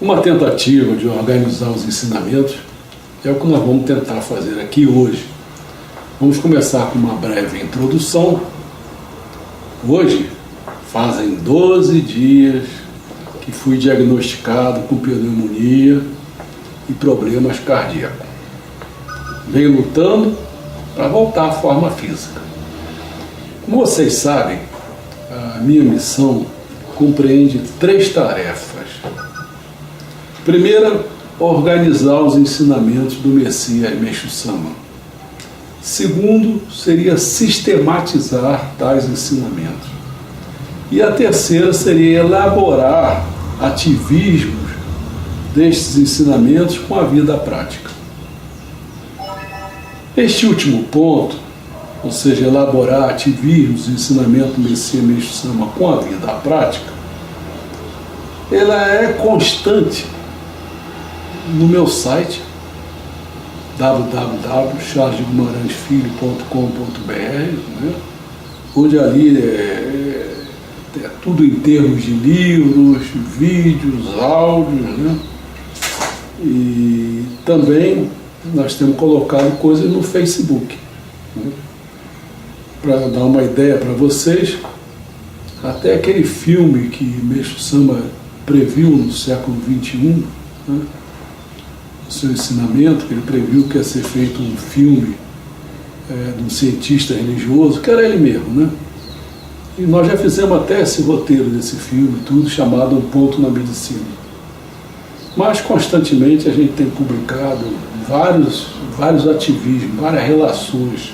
uma tentativa de organizar os ensinamentos, é o que nós vamos tentar fazer aqui hoje. Vamos começar com uma breve introdução. Hoje, fazem 12 dias que fui diagnosticado com pneumonia e problemas cardíacos. Venho lutando para voltar à forma física. Como vocês sabem, a minha missão compreende 3 tarefas. Primeira, organizar os ensinamentos do Messias Meixo Sama. Segundo, seria sistematizar tais ensinamentos. E a terceira seria elaborar ativismos destes ensinamentos com a vida prática. Este último ponto, ou seja, elaborar ativismos do ensinamento do Messias Meixo Sama com a vida prática, ela é constante no meu site www.charlesguimaraesfilho.com.br, né? Onde ali é tudo em termos de livros, vídeos, áudios, né? E também nós temos colocado coisas no Facebook, né? Para dar uma ideia para vocês, até aquele filme que Meixo Sama previu no século XXI, né? O seu ensinamento, que ele previu que ia ser feito um filme de um cientista religioso, que era ele mesmo, né? E nós já fizemos até esse roteiro desse filme, tudo chamado Um Ponto na Medicina. Mas constantemente a gente tem publicado vários ativismos, várias relações,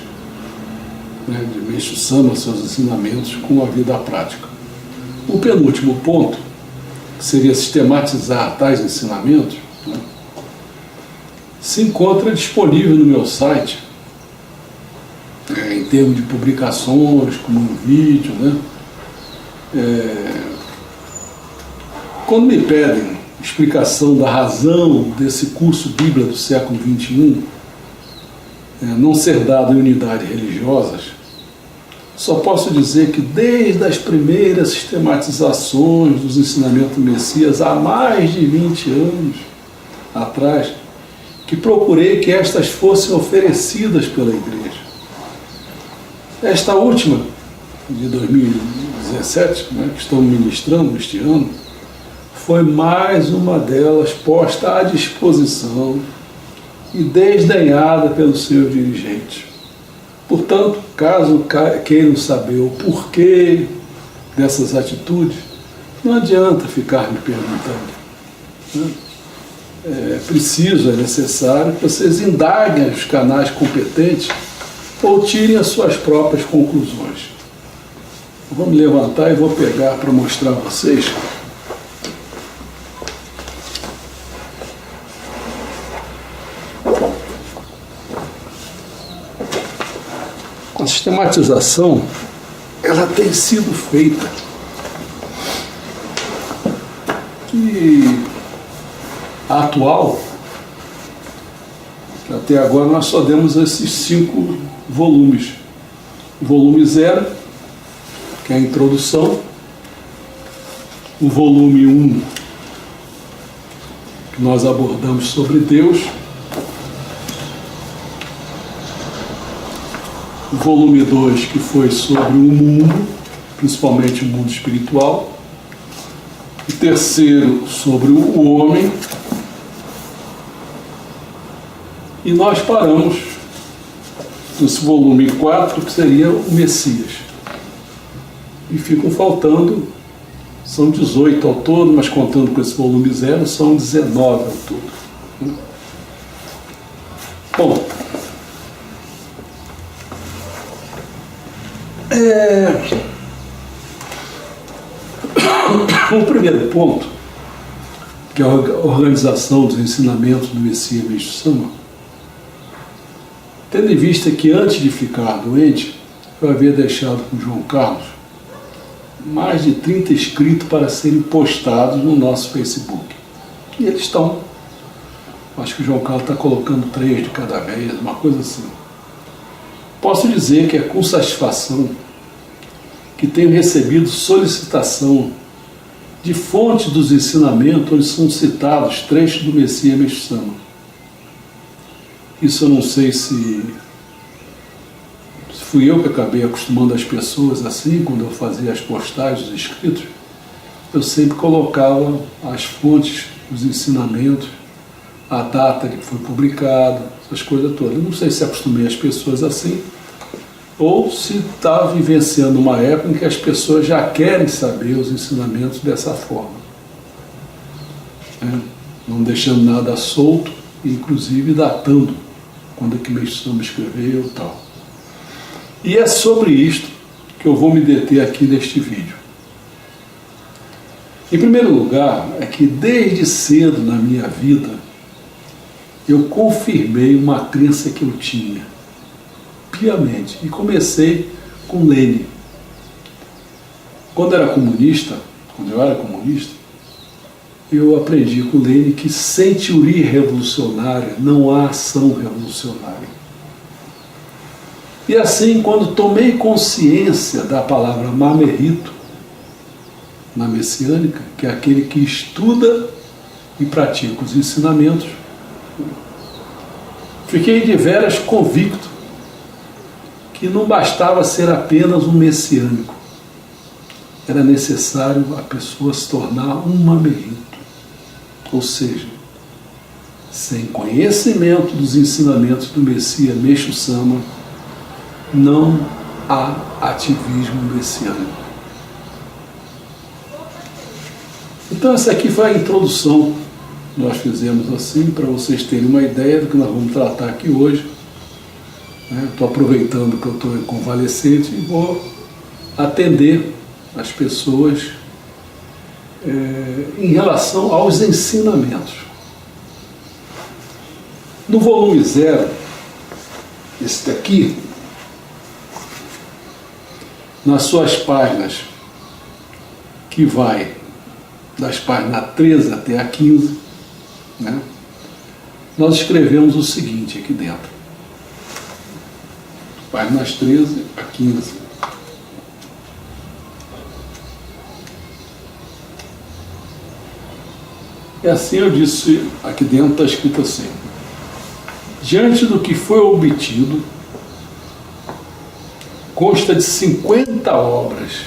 né, de Meixo Sama, seus ensinamentos com a vida prática. O penúltimo ponto, que seria sistematizar tais ensinamentos, né, se encontra disponível no meu site, em termos de publicações, como um vídeo, né? Quando me pedem explicação da razão desse curso Bíblia do século XXI não ser dado em unidades religiosas, só posso dizer que desde as primeiras sistematizações dos ensinamentos do Messias, há mais de 20 anos atrás, que procurei que estas fossem oferecidas pela Igreja. Esta última, de 2017, né, que estamos ministrando este ano, foi mais uma delas posta à disposição e desdenhada pelos seus dirigentes. Portanto, caso queiram saber o porquê dessas atitudes, não adianta ficar me perguntando, né? É necessário que vocês indaguem os canais competentes ou tirem as suas próprias conclusões. Vou me levantar e vou pegar para mostrar a vocês. A sistematização, ela tem sido feita. E a atual, até agora nós só demos esses 5 volumes. O volume 0, que é a introdução. O volume 1, que nós abordamos sobre Deus. O volume 2, que foi sobre o mundo, principalmente o mundo espiritual. O terceiro, sobre o homem. E nós paramos nesse volume 4, que seria o Messias. E ficam faltando, são 18 ao todo, mas contando com esse volume 0, são 19 ao todo. Bom, o primeiro ponto, que é a organização dos ensinamentos do Messias Meixo Sama, tendo em vista que antes de ficar doente, eu havia deixado com o João Carlos mais de 30 inscritos para serem postados no nosso Facebook. E eles estão. Acho que o João Carlos está colocando 3 de cada vez, uma coisa assim. Posso dizer que é com satisfação que tenho recebido solicitação de fontes dos ensinamentos onde são citados trechos do Messias Meixo Sama. Isso eu não sei se fui eu que acabei acostumando as pessoas assim, quando eu fazia as postagens, os escritos, eu sempre colocava as fontes dos ensinamentos, a data que foi publicado, essas coisas todas. Eu não sei se acostumei as pessoas assim, ou se está vivenciando uma época em que as pessoas já querem saber os ensinamentos dessa forma. Não deixando nada solto, inclusive datando quando é que Meixo Sama escreveu e tal. E é sobre isto que eu vou me deter aqui neste vídeo. Em primeiro lugar, é que desde cedo na minha vida, eu confirmei uma crença que eu tinha, piamente, e comecei com Lênin. Quando eu era comunista, eu aprendi com Lênin que sem teoria revolucionária não há ação revolucionária. E assim, quando tomei consciência da palavra mamerito, na messiânica, que é aquele que estuda e pratica os ensinamentos, fiquei de veras convicto que não bastava ser apenas um messiânico. Era necessário a pessoa se tornar um mamerito. Ou seja, sem conhecimento dos ensinamentos do Messias Meixo Sama, não há ativismo messiânico. Então essa aqui foi a introdução que nós fizemos assim, para vocês terem uma ideia do que nós vamos tratar aqui hoje. Estou aproveitando que eu estou convalescente e vou atender as pessoas em relação aos ensinamentos. No volume 0, esse daqui, nas suas páginas, que vai das páginas 13 até a 15, nós escrevemos o seguinte aqui dentro. Páginas 13 a 15. E assim eu disse, aqui dentro está escrito assim: diante do que foi obtido, consta de 50 obras.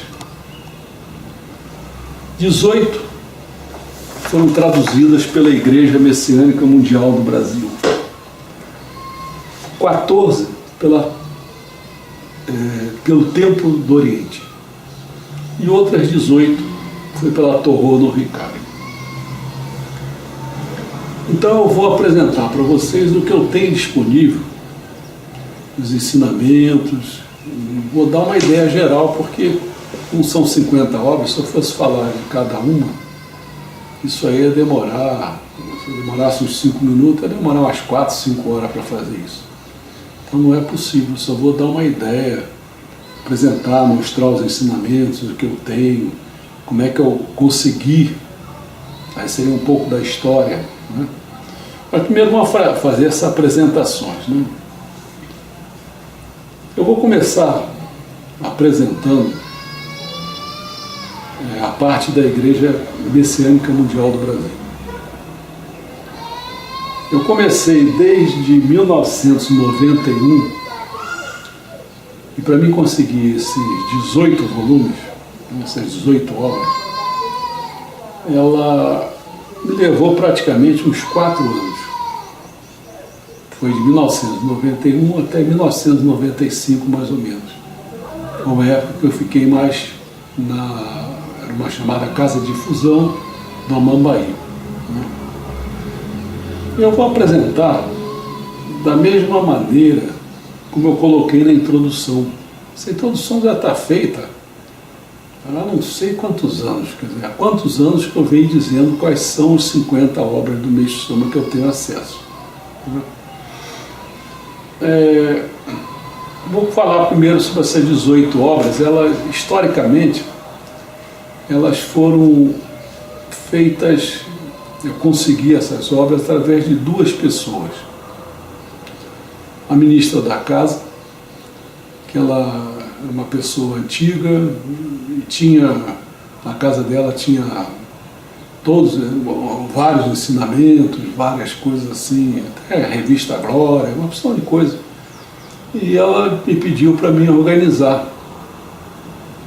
18 foram traduzidas pela Igreja Messiânica Mundial do Brasil. 14 pelo Templo do Oriente. E outras 18 foi pela Torô no Ricardo. Então eu vou apresentar para vocês o que eu tenho disponível, os ensinamentos, vou dar uma ideia geral, porque não são 50 obras, se eu fosse falar de cada uma, isso aí ia demorar, se eu demorasse uns 5 minutos, ia demorar umas 4, 5 horas para fazer isso. Então não é possível, só vou dar uma ideia, apresentar, mostrar os ensinamentos, o que eu tenho, como é que eu consegui, aí seria um pouco da história, Mas primeiro vamos fazer essas apresentações, Eu vou começar apresentando a parte da Igreja Messiânica Mundial do Brasil. Eu comecei desde 1991, e para mim conseguir esses 18 volumes, essas 18 obras, ela me levou praticamente uns 4 anos. Foi de 1991 até 1995, mais ou menos. Foi uma época que eu fiquei mais era uma chamada Casa de Difusão do Amambaí. Eu vou apresentar da mesma maneira como eu coloquei na introdução. Essa introdução já está feita há não sei quantos anos, quer dizer, há quantos anos que eu venho dizendo quais são os 50 obras do Meixo Sama que eu tenho acesso. Vou falar primeiro sobre essas 18 obras. Elas, historicamente, elas foram feitas, eu consegui essas obras através de 2 pessoas. A ministra da casa, que ela era uma pessoa antiga, e na casa dela tinha todos, vários ensinamentos, várias coisas assim, até a revista Glória, uma opção de coisa. E ela me pediu para mim organizar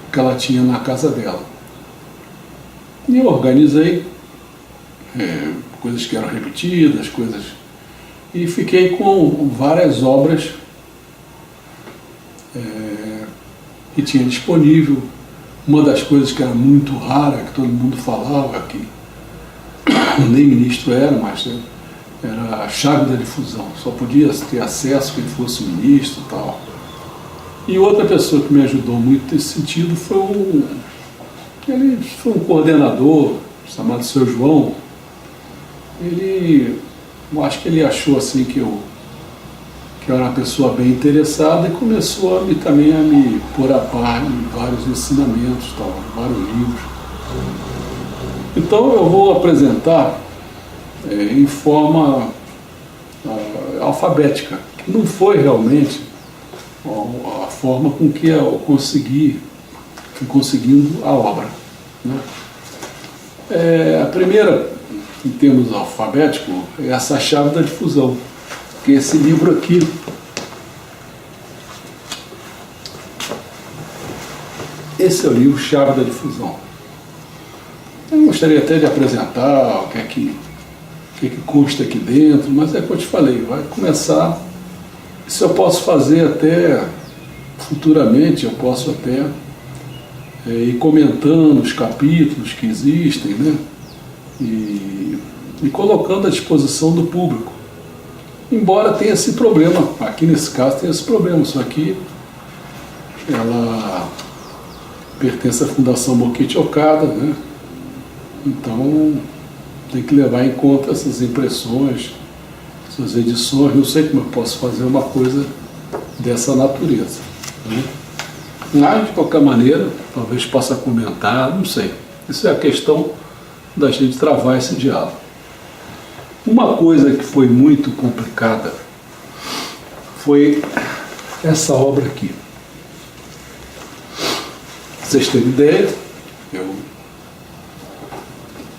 o que ela tinha na casa dela. E eu organizei coisas que eram repetidas, coisas... E fiquei com várias obras que tinha disponível. Uma das coisas que era muito rara, que todo mundo falava, que nem ministro era, mas era a chave da difusão. Só podia ter acesso quem fosse ministro e tal. E outra pessoa que me ajudou muito nesse sentido foi um coordenador chamado Seu João. Eu acho que ele achou assim que eu era uma pessoa bem interessada e começou também a me pôr a par em vários ensinamentos, tal, vários livros. Então eu vou apresentar em forma alfabética, que não foi realmente a forma com que eu fui conseguindo a obra, né? A primeira, em termos alfabéticos, é essa chave da difusão, que é esse livro aqui. Esse é o livro Chave da Difusão. Eu gostaria até de apresentar o que é que consta aqui dentro, mas é como eu te falei, vai começar. Isso eu posso fazer até futuramente, eu posso até ir comentando os capítulos que existem, né? E colocando à disposição do público. Embora tenha esse problema, aqui nesse caso tem esse problema, só que ela pertence à Fundação Boquete Okada, né? Então tem que levar em conta essas impressões, essas edições. Não sei como eu posso fazer uma coisa dessa natureza, né? Mas, de qualquer maneira, talvez possa comentar, não sei. Isso é a questão da gente travar esse diálogo. Uma coisa que foi muito complicada foi essa obra aqui. Pra vocês terem ideia, eu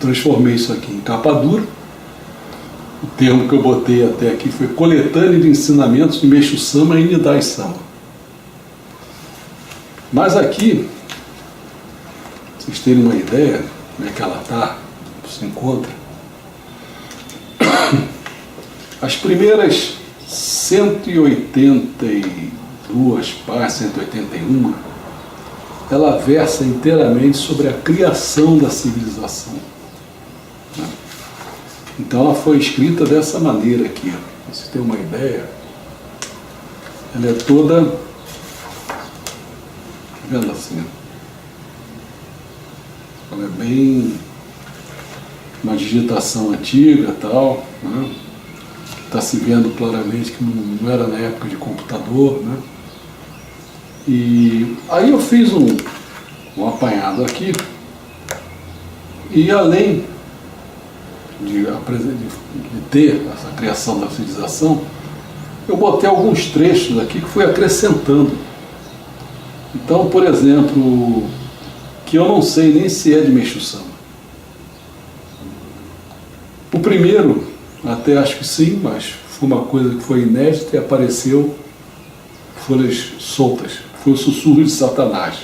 transformei isso aqui em capa dura. O termo que eu botei até aqui foi Coletânea de Ensinamentos de Meixo Sama e Nidai Sama. Mas aqui, pra vocês terem uma ideia como é que ela está, se encontra, as primeiras 182 páginas, 181, ela versa inteiramente sobre a criação da civilização. Então ela foi escrita dessa maneira aqui, para você ter uma ideia. Ela é toda, tá vendo assim? Ela é bem uma digitação antiga, tal, né? Está se vendo claramente que não era na época de computador, né? E aí eu fiz um apanhado aqui, e além de ter essa criação da civilização, eu botei alguns trechos aqui que fui acrescentando. Então, por exemplo, que eu não sei nem se é de Meixo Sama. O primeiro, até acho que sim, mas foi uma coisa que foi inédita e apareceu folhas soltas. Foi o Sussurro de Satanás.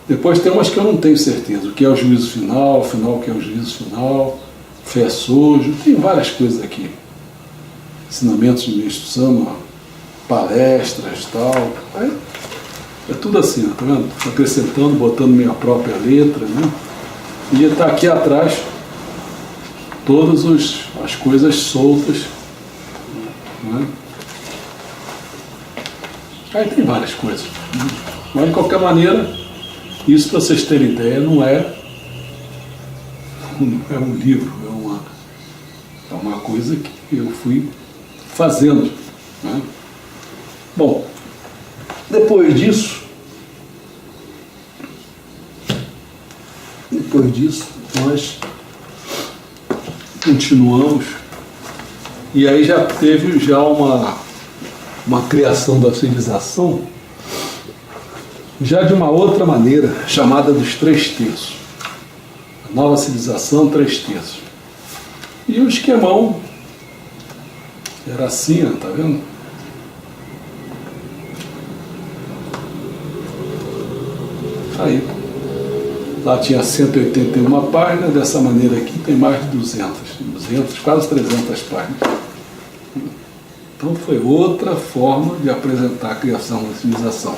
Depois tem umas que eu não tenho certeza, o que é o juízo final, o que é o juízo final, fé sojo, tem várias coisas aqui. Ensinamentos de Meixo Sama, palestras, tal. Aí, é tudo assim, tá vendo? Acrescentando, botando minha própria letra, né? E está aqui atrás todas as coisas soltas, né? Aí tem várias coisas, né? Mas de qualquer maneira, isso, para vocês terem ideia, não é um livro, é uma coisa que eu fui fazendo, né? Bom, depois disso nós continuamos, e aí já teve uma criação da civilização já de uma outra maneira, chamada dos 3 terços. A Nova civilização, 3/3. E o esquemão era assim, ó, tá vendo? Aí, lá tinha 181 páginas, dessa maneira aqui tem mais de 200, quase 300 páginas. Então foi outra forma de apresentar a criação da civilização.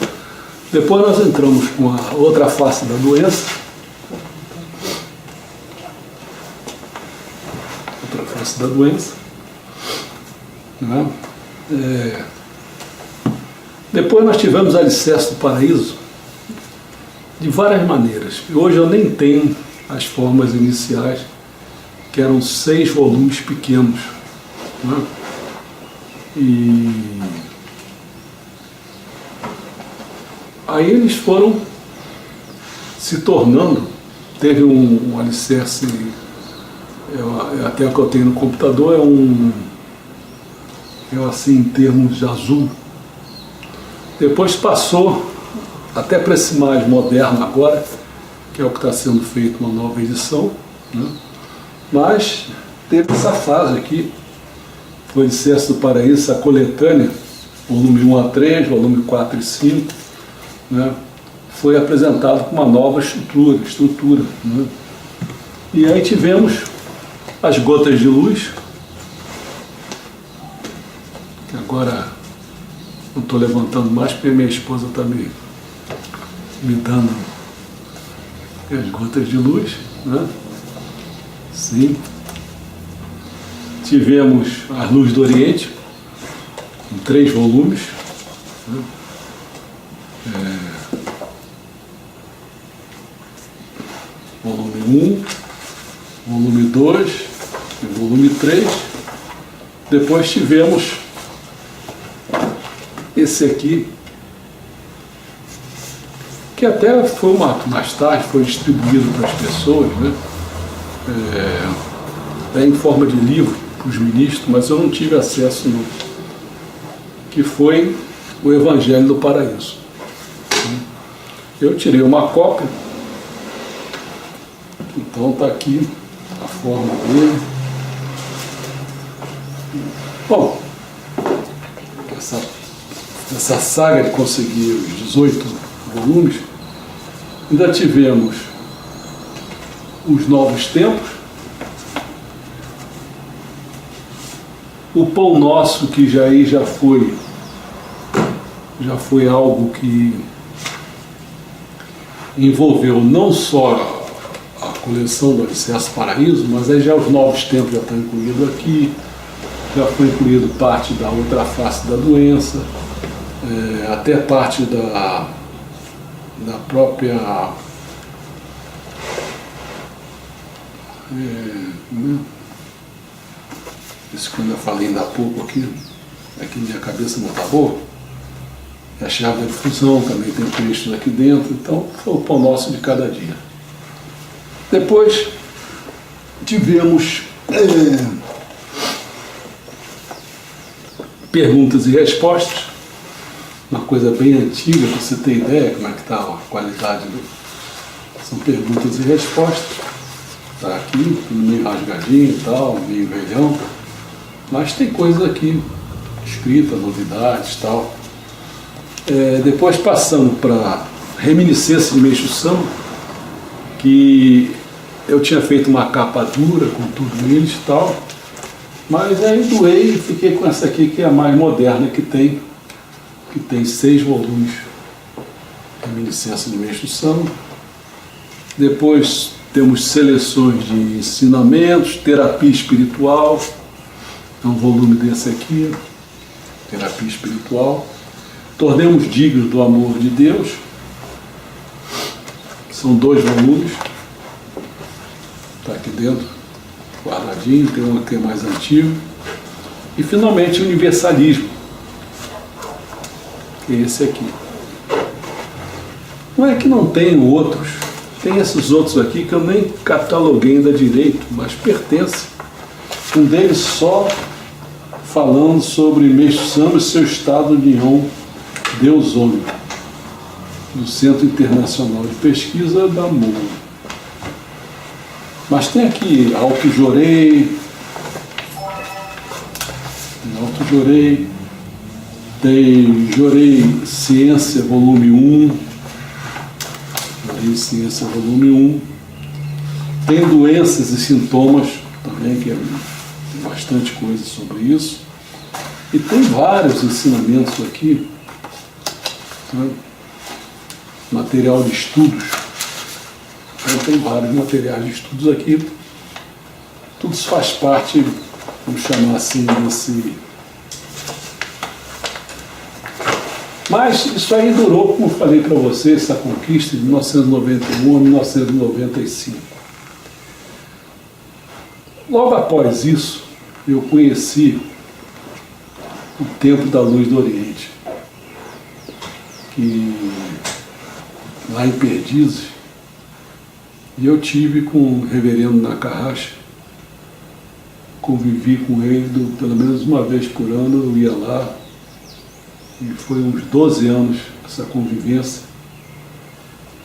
Depois nós entramos com a outra face da doença. Outra face da doença. Né? Depois nós tivemos Alicerce do Paraíso, de várias maneiras. Hoje eu nem tenho as formas iniciais, que eram 6 volumes pequenos. Né? E aí eles foram se tornando, teve um alicerce, até o que eu tenho no computador, é assim em termos de azul. Depois passou até para esse mais moderno agora, que é o que está sendo feito uma nova edição, né? Mas teve essa fase aqui, o Alicerce do Paraíso, a coletânea, volume 1 a 3, volume 4 e 5, né? Foi apresentado com uma nova estrutura, né? E aí tivemos as gotas de luz, que agora não estou levantando mais porque minha esposa está me dando as gotas de luz, né? Sim. Tivemos a Luz do Oriente, em 3 volumes, né? Volume 1, volume 2 e volume 3. Depois tivemos esse aqui, que até foi mais tarde, foi distribuído para as pessoas, né? Em forma de livro para os ministros, mas eu não tive acesso não, que foi o Evangelho do Paraíso. Eu tirei uma cópia, então está aqui a forma dele. Bom, essa saga de conseguir os 18 volumes, ainda tivemos os Novos Tempos, o Pão Nosso, que já foi algo que envolveu não só a coleção do Alicerce Paraíso, mas aí já os Novos Tempos já estão incluídos aqui, já foi incluído parte da outra face da doença, até parte da própria isso quando eu falei ainda há pouco aqui, é que minha cabeça não está boa. A chave da difusão também tem textos aqui dentro, então foi o pão nosso de cada dia. Depois tivemos perguntas e respostas, uma coisa bem antiga, para você ter ideia como é que está a qualidade são perguntas e respostas. Está aqui, tudo meio rasgadinho e tal, meio velhão, mas tem coisa aqui escrita, novidades e tal. Depois passando para Reminiscência de Meixo Sama, que eu tinha feito uma capa dura com tudo isso e tal, mas aí doei e fiquei com essa aqui, que é a mais moderna que tem 6 volumes, Reminiscência de Meixo Sama. Depois temos seleções de ensinamentos, terapia espiritual, é um volume desse aqui, terapia espiritual. Tornemos dignos do amor de Deus, são 2 volumes, está aqui dentro, guardadinho, tem um que é mais antigo. E finalmente Universalismo, que é esse aqui. Não é que não tenho outros, tem esses outros aqui que eu nem cataloguei ainda direito, mas pertence. Um deles só falando sobre Meixo Sama e seu estado de união Deus Homem, do Centro Internacional de Pesquisa da MOA. Mas tem aqui Alto Jorei, tem Jorei Ciência, volume 1, Jorei Ciência, volume 1, tem Doenças e Sintomas, também, que tem bastante coisa sobre isso, e tem vários ensinamentos aqui, né? Material de estudos, então tem vários materiais de estudos aqui, tudo isso faz parte, vamos chamar assim, desse... Mas isso aí durou, como eu falei para vocês, essa conquista de 1991 a 1995. Logo após isso, eu conheci o Templo da Luz do Oriente, que lá em Perdizes, e eu tive com o reverendo Nakahasha, convivi com ele pelo menos uma vez por ano, eu ia lá, e foi uns 12 anos essa convivência.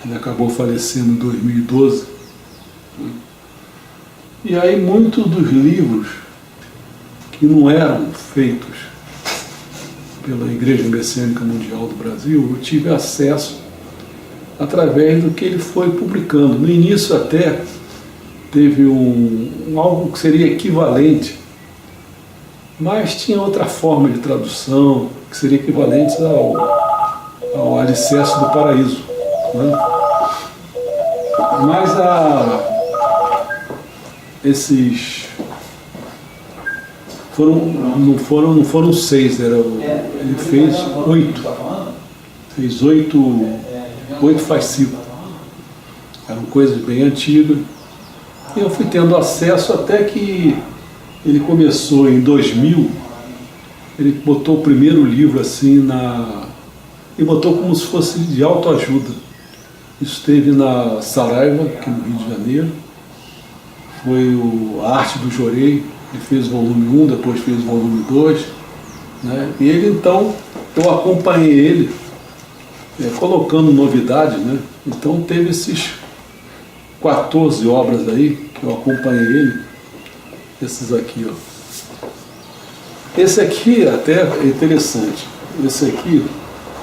Ele acabou falecendo em 2012. Né? E aí muitos dos livros que não eram feitos pela Igreja Messiânica Mundial do Brasil, eu tive acesso através do que ele foi publicando. No início até teve algo que seria equivalente, mas tinha outra forma de tradução, que seria equivalente ao Alicerce do Paraíso. Né? Mas esses não foram 6, ele fez 8. Fez 8 fascículos. Eram coisas bem antigas. E eu fui tendo acesso até que ele começou em 2000. Ele botou o primeiro livro assim e botou como se fosse de autoajuda. Isso esteve na Saraiva, aqui no Rio de Janeiro. Foi a Arte do Jorei. Ele fez o volume 1, depois fez o volume 2. Né? E ele então, eu acompanhei ele, colocando novidades, né? Então teve esses 14 obras aí, que eu acompanhei ele. Esses aqui, ó. Esse aqui até é interessante. Esse aqui,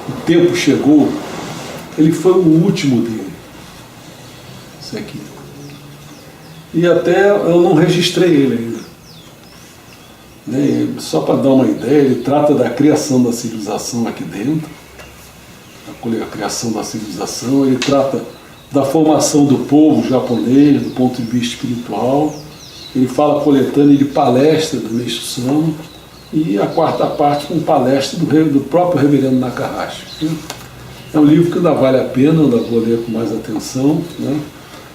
O Tempo Chegou, ele foi o último dele. Esse aqui. E até eu não registrei ele ainda. Né? Só para dar uma ideia, ele trata da criação da civilização aqui dentro, a criação da civilização, ele trata da formação do povo japonês, do ponto de vista espiritual. Ele fala coletânea de palestra do Meishu Sama, e a quarta parte com palestra do próprio reverendo Nakahasha. É um livro que ainda vale a pena, ainda vou ler com mais atenção. Né?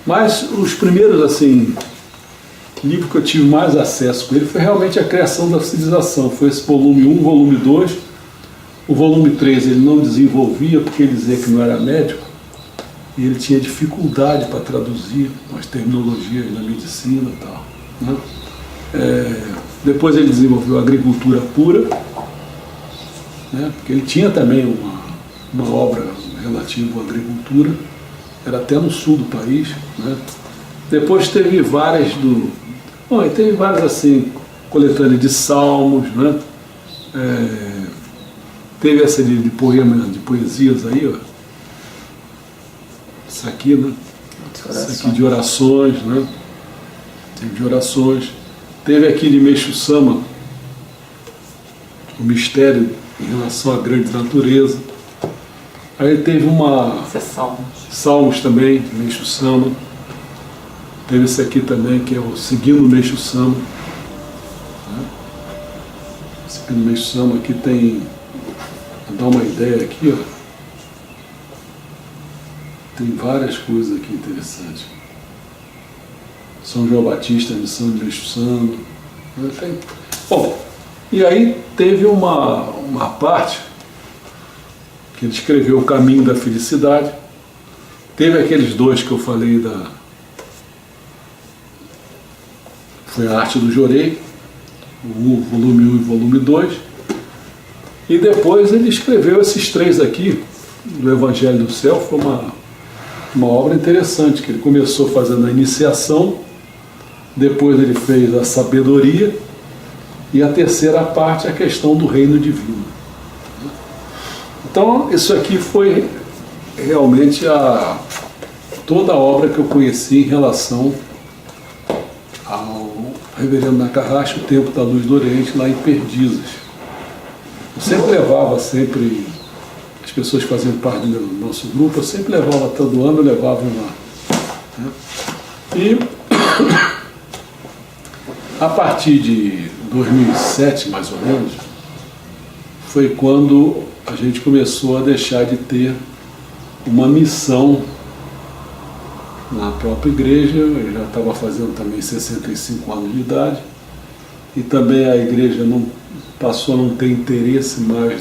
Mas os primeiros, assim, livros que eu tive mais acesso com ele foi realmente a criação da civilização. Foi esse volume 1, volume 2. O volume 3 ele não desenvolvia porque ele dizia que não era médico, e ele tinha dificuldade para traduzir as terminologias da medicina e tal. Né? Depois ele desenvolveu a agricultura pura, né? Porque ele tinha também uma obra relativa à agricultura, era até no sul do país. Né? Depois teve várias teve várias assim, coletâneas de salmos, né? Teve essa de poemas, de poesias aí, ó. Isso aqui, né? Isso aqui de orações, né? Teve de orações. Teve aqui de Meishu Sama, o mistério em relação à grande natureza. Aí teve Salmos também, de Meishu Sama. Teve esse aqui também, que é o Seguindo Meishu Sama. Seguindo Meishu Sama, aqui tem, para dar uma ideia aqui, ó. Tem várias coisas aqui interessantes. São João Batista, a missão de Meishu Sama. Bom, e aí teve uma parte que ele escreveu O Caminho da Felicidade. Teve aqueles dois que eu falei foi a Arte do Jorei, o volume 1 e o volume 2. E depois ele escreveu esses 3 aqui, do Evangelho do Céu. Foi uma obra interessante, que ele começou fazendo a iniciação, depois ele fez a sabedoria, e a terceira parte é a questão do reino divino. Então, isso aqui foi realmente toda a obra que eu conheci em relação ao Reverendo Nakarashi, o Templo da Luz do Oriente, lá em Perdizes. Eu sempre levava, as pessoas que faziam parte do nosso grupo, eu sempre levava, todo ano eu levava lá. Né? E a partir de 2007, mais ou menos, foi quando a gente começou a deixar de ter uma missão na própria igreja. Eu já estava fazendo também 65 anos de idade, e também a igreja passou a não ter interesse mais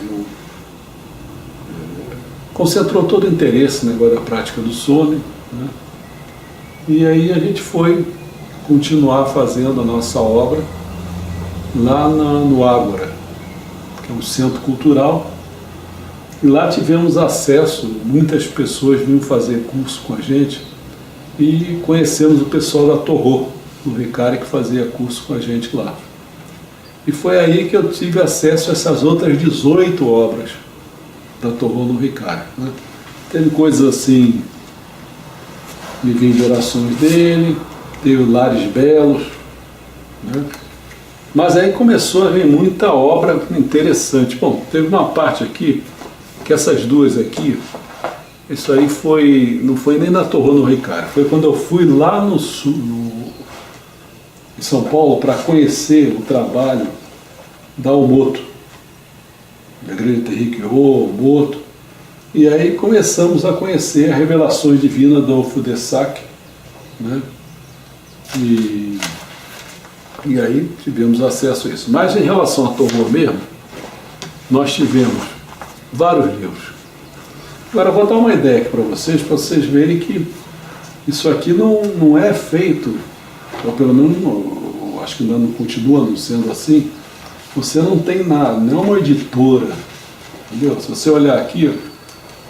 concentrou todo o interesse no negócio da prática do sono, né? E aí a gente foi continuar fazendo a nossa obra lá no Ágora, que é um centro cultural, e lá tivemos acesso, muitas pessoas vinham fazer curso com a gente, e conhecemos o pessoal da Torô, do Ricari, que fazia curso com a gente lá. E foi aí que eu tive acesso a essas outras 18 obras da Torô no Ricari, né? Teve coisas assim, me vim de orações dele, teve Lares Belos, né? Mas aí começou a vir muita obra interessante. Bom, teve uma parte aqui, que essas duas aqui, isso aí não foi nem na Torô no Ricari, foi quando eu fui lá no sul, em São Paulo, para conhecer o trabalho da Omoto, da Igreja Terikyo, Omoto, e aí começamos a conhecer a revelações divinas do Fudesak, né? E aí tivemos acesso a isso. Mas em relação a Torô mesmo, nós tivemos vários livros. Agora eu vou dar uma ideia aqui para vocês verem que isso aqui não é feito, ou pelo menos eu acho que ainda não continua não sendo assim. Você não tem nada, não é uma editora, entendeu? Se você olhar aqui,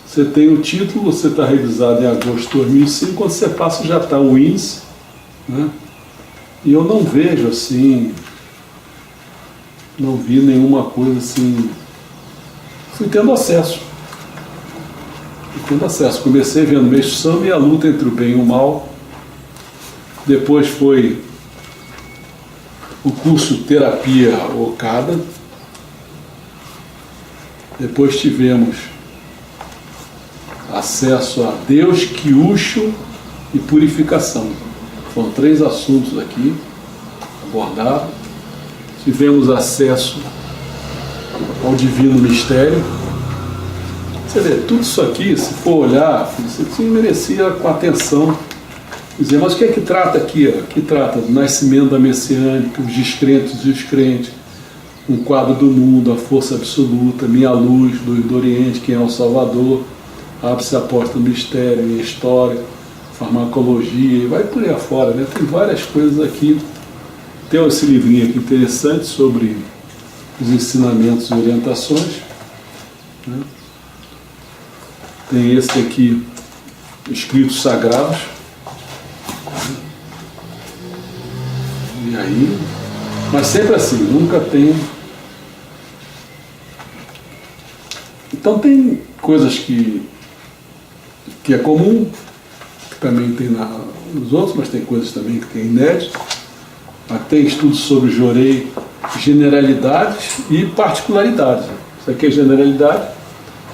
você tem o título, você está revisado em agosto de 2005, quando você passa já está o índice, né? E eu não vejo assim, não vi nenhuma coisa assim. Fui tendo acesso. Comecei vendo Meixo Sama e a luta entre o bem e o mal. Depois foi o curso Terapia Okada. Depois tivemos acesso a Deus, Kyushu e purificação. Foram 3 assuntos aqui abordados. Tivemos acesso ao Divino Mistério. Você vê, tudo isso aqui, se for olhar, você merecia com atenção dizer, mas o que é que trata aqui? Aqui trata do nascimento da messiânica, os descrentes e os crentes, um quadro do mundo, a força absoluta, minha luz, luz do Oriente, quem é o Salvador, abre-se a porta do mistério, e a história, farmacologia, e vai por aí afora, né? Tem várias coisas aqui. Tem esse livrinho aqui interessante sobre os ensinamentos e orientações, né? Tem esse aqui, Escritos Sagrados. E aí, mas sempre assim, nunca tem. Então tem coisas que é comum, que também tem nos outros, mas tem coisas também que tem inédito. Tem estudos sobre Jorei, generalidades e particularidades. Isso aqui é generalidade,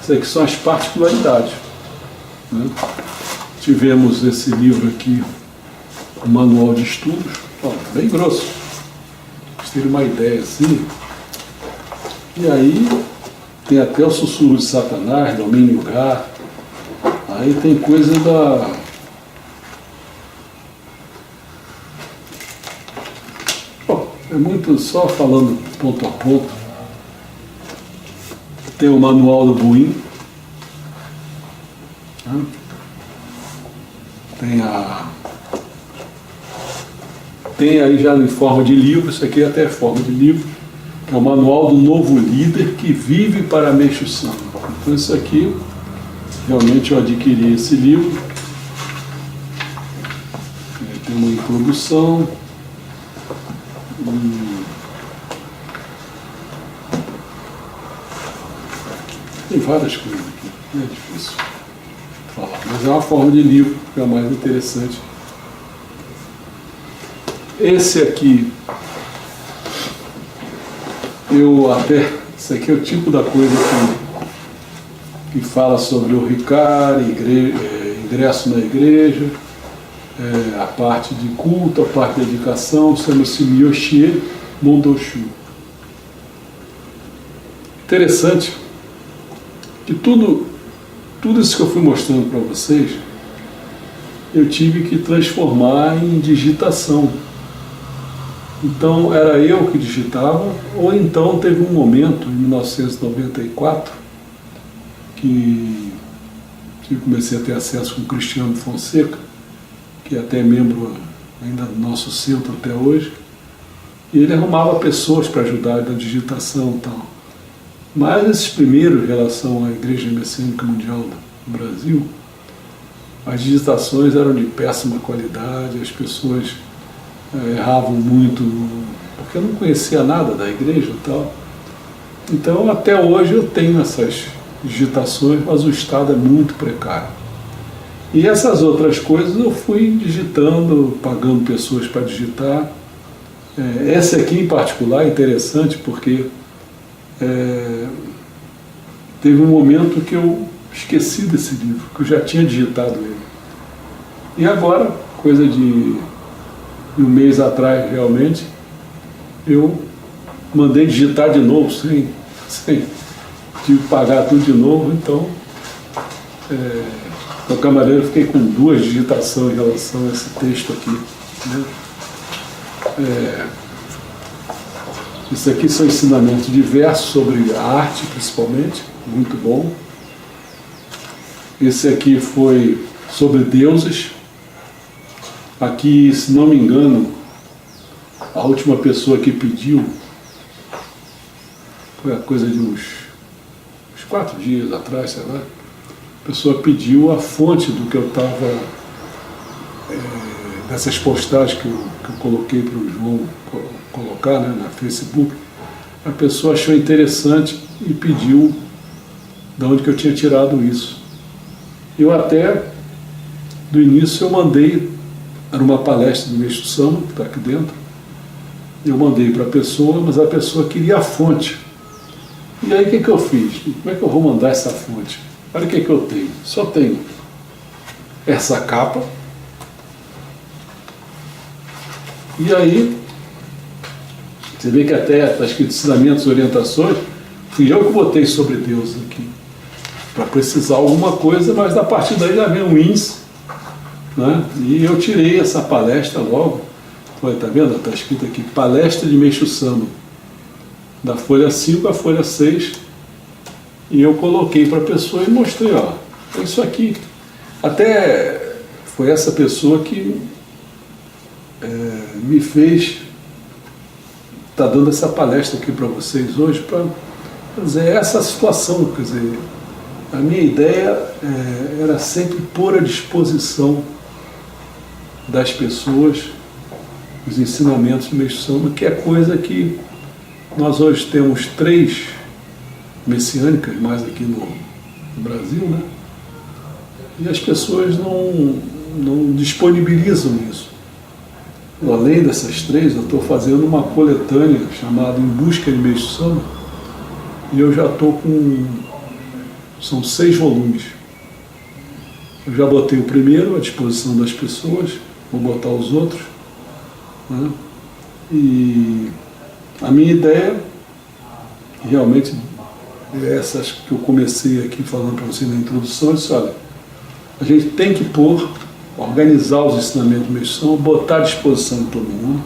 isso aqui são as particularidades, né? Tivemos esse livro aqui, o Manual de Estudos, bem grosso, pra vocês terem uma ideia assim. E aí tem até o Sussurro de Satanás, Domínio Gá. Aí tem coisa é muito só falando ponto a ponto. Tem o Manual do Buin, né? Tem aí já em forma de livro, isso aqui até é forma de livro, que é o Manual do Novo Líder que Vive para Meixo Sama. Então isso aqui, realmente eu adquiri esse livro. Tem uma introdução, Tem várias coisas aqui, não é difícil falar, mas é uma forma de livro que é a mais interessante. Esse aqui, esse aqui é o tipo da coisa que fala sobre o Ricard, ingresso na igreja, a parte de culto, a parte de dedicação, chama-se Miyoshie Mondoshu. Interessante que tudo isso que eu fui mostrando para vocês, eu tive que transformar em digitação. Então era eu que digitava, ou então teve um momento, em 1994, que comecei a ter acesso com o Cristiano Fonseca, que é até membro ainda do nosso centro até hoje, e ele arrumava pessoas para ajudar na digitação e tal. Mas esses primeiros, em relação à Igreja Messiânica Mundial no Brasil, as digitações eram de péssima qualidade, as pessoas erravam muito, porque eu não conhecia nada da igreja e tal. Então, até hoje eu tenho essas digitações, mas o estado é muito precário. E essas outras coisas eu fui digitando, pagando pessoas para digitar. Essa aqui em particular é interessante porque teve um momento que eu esqueci desse livro, que eu já tinha digitado ele. E agora, coisa de um mês atrás realmente, eu mandei digitar de novo, sem tive que pagar tudo de novo, então de qualquer maneira eu fiquei com 2 digitações em relação a esse texto aqui, né? Isso aqui são ensinamentos diversos sobre a arte, principalmente, muito bom. Esse aqui foi sobre deuses. Aqui, se não me engano, a última pessoa que pediu, foi a coisa de uns 4 dias atrás, sei lá, a pessoa pediu a fonte do que eu estava, dessas postagens que eu coloquei para o João colocar, né, na Facebook. A pessoa achou interessante e pediu de onde que eu tinha tirado isso. Eu até, do início, eu mandei, era uma palestra do Meixo Sama, que está aqui dentro, eu mandei para a pessoa, mas a pessoa queria a fonte. E aí o que eu fiz? Como é que eu vou mandar essa fonte? Olha o que eu tenho. Só tenho essa capa. E aí, você vê que até está escrito ensinamentos e orientações, fui eu que botei sobre Deus aqui, para precisar alguma coisa, mas a partir daí já vem um índice, né? E eu tirei essa palestra logo, está vendo? Está escrito aqui, palestra de Meixo Sama, da folha 5 à folha 6, e eu coloquei para a pessoa e mostrei, ó, é isso aqui. Até foi essa pessoa que me fez estar dando essa palestra aqui para vocês hoje, para dizer essa situação, quer dizer, a minha ideia era sempre pôr à disposição das pessoas os ensinamentos do Meixo Sama, que é coisa que nós hoje temos 3 messiânicas mais aqui no Brasil, né? E as pessoas não disponibilizam isso. Além dessas 3, eu estou fazendo uma coletânea chamada Em Busca de Meixo Sama, e eu já estou são 6 volumes. Eu já botei o primeiro à disposição das pessoas, vou botar os outros, né? E a minha ideia, realmente, é essas que eu comecei aqui falando para você na introdução, eu disse, olha, a gente tem que organizar os ensinamentos do Meixo Sama, botar à disposição de todo mundo.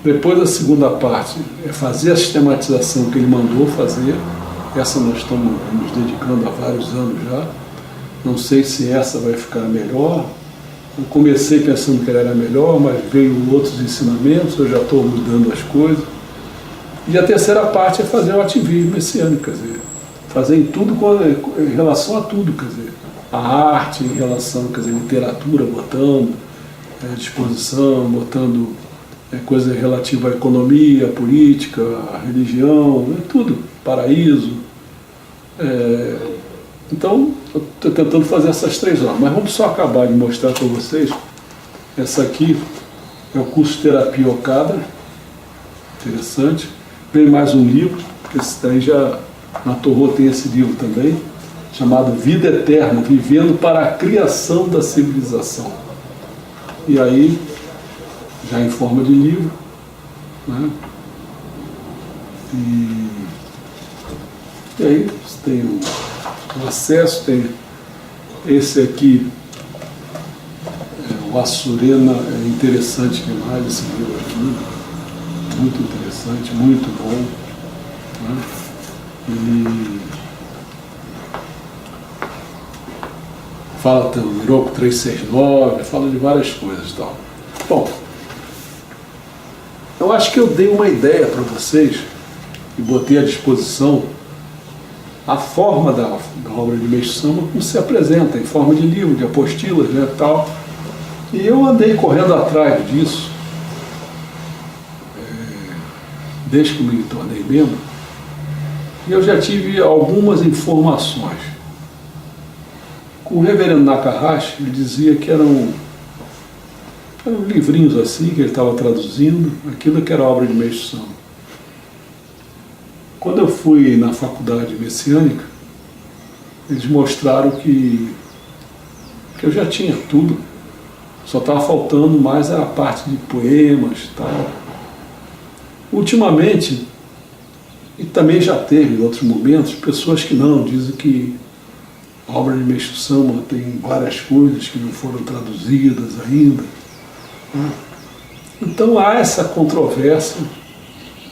Depois, a segunda parte é fazer a sistematização que ele mandou fazer. Essa nós estamos nos dedicando há vários anos já. Não sei se essa vai ficar melhor. Eu comecei pensando que ela era melhor, mas veio outros ensinamentos, eu já estou mudando as coisas. E a terceira parte é fazer o ativismo messiânico, quer dizer, fazer em tudo em relação a tudo, quer dizer, a arte em relação, quer dizer, literatura, botando à disposição, botando é coisa relativa à economia, à política, à religião, é tudo, paraíso. Então, eu estou tentando fazer essas 3 horas, mas vamos só acabar de mostrar para vocês. Essa aqui é o curso Terapia Okada, interessante. Vem mais um livro, esse daí já na Torô tem esse livro também, chamado Vida Eterna, Vivendo para a Criação da Civilização. E aí, já em forma de livro, né? E aí você tem o acesso, tem esse aqui, o Assurena, é interessante demais esse livro aqui, muito interessante, muito bom, né? Ele fala do Iroko 369, fala de várias coisas e tal. Bom, eu acho que eu dei uma ideia para vocês e botei à disposição a forma da obra de Meixo Sama, como se apresenta, em forma de livro, de apostilas, né, tal. E eu andei correndo atrás disso, desde que me tornei membro, e eu já tive algumas informações. Com o reverendo Nakahashi, ele dizia que eram livrinhos assim, que ele estava traduzindo, aquilo que era obra de Meixo Sama. Quando eu fui na faculdade messiânica, eles mostraram que eu já tinha tudo, só estava faltando mais a parte de poemas e tal. Ultimamente, e também já teve em outros momentos, pessoas que não, dizem que a obra de Meixo Sama tem várias coisas que não foram traduzidas ainda. Então há essa controvérsia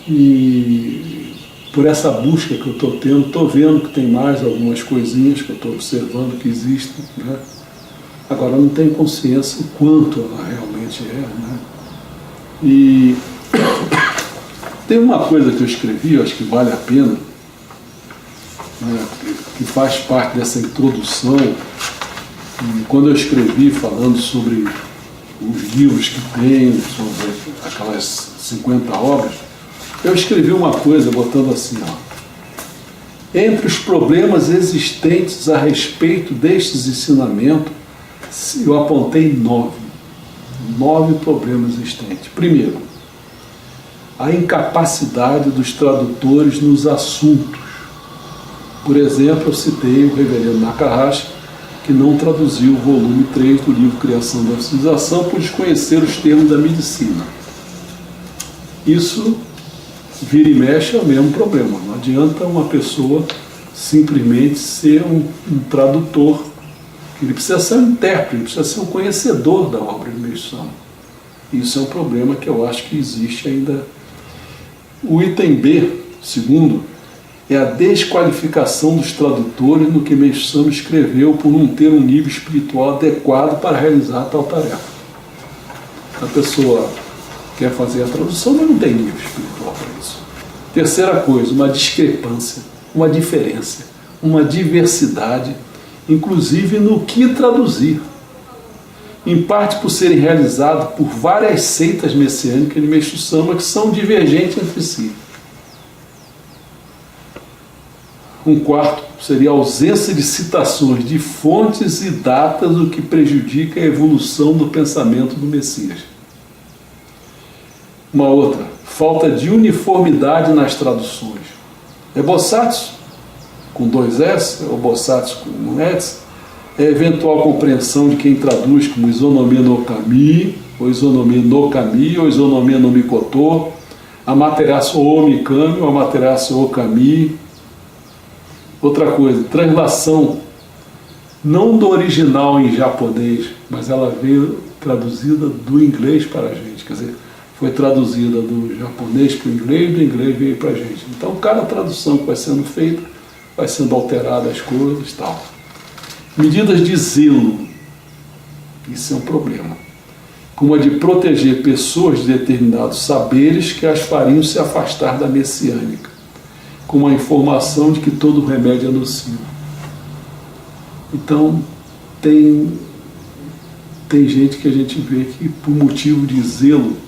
e por essa busca que eu estou tendo, estou vendo que tem mais algumas coisinhas que eu estou observando que existem, né? Agora eu não tenho consciência o quanto ela realmente é, né? E tem uma coisa que eu escrevi, eu acho que vale a pena, né, que faz parte dessa introdução. E quando eu escrevi falando sobre os livros que tem, sobre aquelas 50 obras, eu escrevi uma coisa botando assim, ó: entre os problemas existentes a respeito destes ensinamentos, eu apontei 9 problemas existentes. Primeiro, a incapacidade dos tradutores nos assuntos. Por exemplo, eu citei o reverendo Nakahashi, que não traduziu o volume 3 do livro Criação da Civilização por desconhecer os termos da medicina. Isso, vira e mexe, é o mesmo problema. Não adianta uma pessoa simplesmente ser um tradutor. Ele precisa ser um intérprete, ele precisa ser um conhecedor da obra de Meixo Sama. Isso é um problema que eu acho que existe ainda. O item B, segundo, é a desqualificação dos tradutores no que Meixo Sama escreveu por não ter um nível espiritual adequado para realizar tal tarefa. A pessoa quer fazer a tradução, mas não tem nível espiritual para isso. Terceira coisa, uma discrepância, uma diferença, uma diversidade, inclusive no que traduzir. Em parte por serem realizados por várias seitas messiânicas de Meixo Sama que são divergentes entre si. Um quarto seria a ausência de citações de fontes e datas, o que prejudica a evolução do pensamento do Messias. Uma outra, falta de uniformidade nas traduções. Bosatsu, com 2 S, ou Bosatsu com 1 S, é eventual compreensão de quem traduz como Isonomia no Kami, ou Isonomia no Kami, ou Isonomia no Mikoto, Amaterasu o Mikami, ou Amaterasu o Kami. Outra coisa, translação não do original em japonês, mas ela veio traduzida do inglês para a gente, quer dizer, foi traduzida do japonês para o inglês, do inglês veio para a gente. Então, cada tradução que vai sendo feita, vai sendo alterada as coisas e tal. Medidas de zelo, isso é um problema, como a de proteger pessoas de determinados saberes que as fariam se afastar da messiânica, com a informação de que todo remédio é nocivo. Então, tem gente que a gente vê que, por motivo de zelo,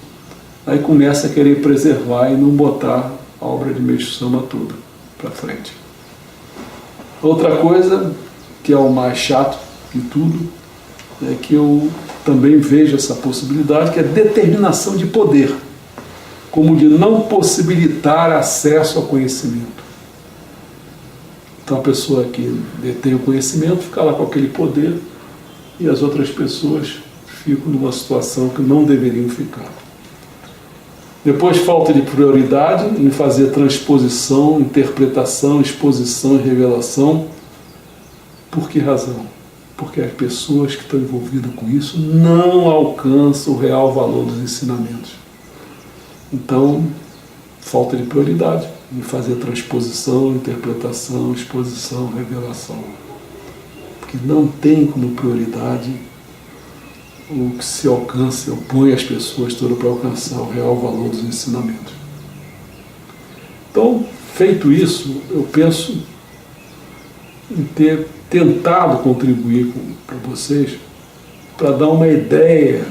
aí começa a querer preservar e não botar a obra de Meixo Sama toda para frente. Outra coisa, que é o mais chato de tudo, é que eu também vejo essa possibilidade, que é determinação de poder, como de não possibilitar acesso ao conhecimento. Então a pessoa que detém o conhecimento fica lá com aquele poder e as outras pessoas ficam numa situação que não deveriam ficar. Depois, falta de prioridade em fazer transposição, interpretação, exposição e revelação. Por que razão? Porque as pessoas que estão envolvidas com isso não alcançam o real valor dos ensinamentos. Então, falta de prioridade em fazer transposição, interpretação, exposição, revelação. Porque não tem como prioridade o que se alcança, opõe as pessoas todas para alcançar o real valor dos ensinamentos. Então, feito isso, eu penso em ter tentado contribuir para vocês, para dar uma ideia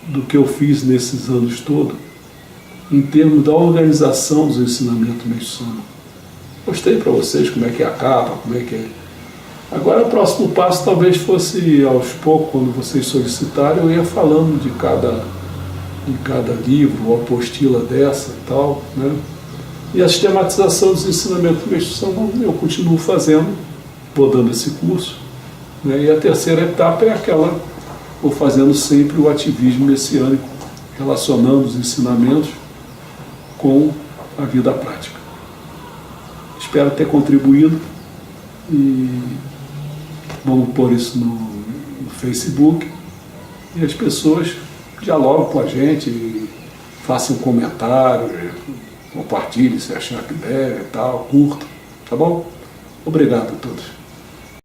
do que eu fiz nesses anos todos, em termos da organização dos ensinamentos Meixo Sama. Mostrei para vocês como é que é a capa, como é que é. Agora o próximo passo talvez fosse aos poucos, quando vocês solicitarem, eu ia falando de cada livro ou apostila dessa e tal, né? E a sistematização dos ensinamentos Meixo Sama eu continuo fazendo, vou dando esse curso, né? E a terceira etapa é aquela, vou fazendo sempre o ativismo messiânico, relacionando os ensinamentos com a vida prática. Espero ter contribuído e vamos pôr isso no Facebook e as pessoas dialogam com a gente, façam comentários, compartilhem se achar que der e tal, curtam, tá bom? Obrigado a todos.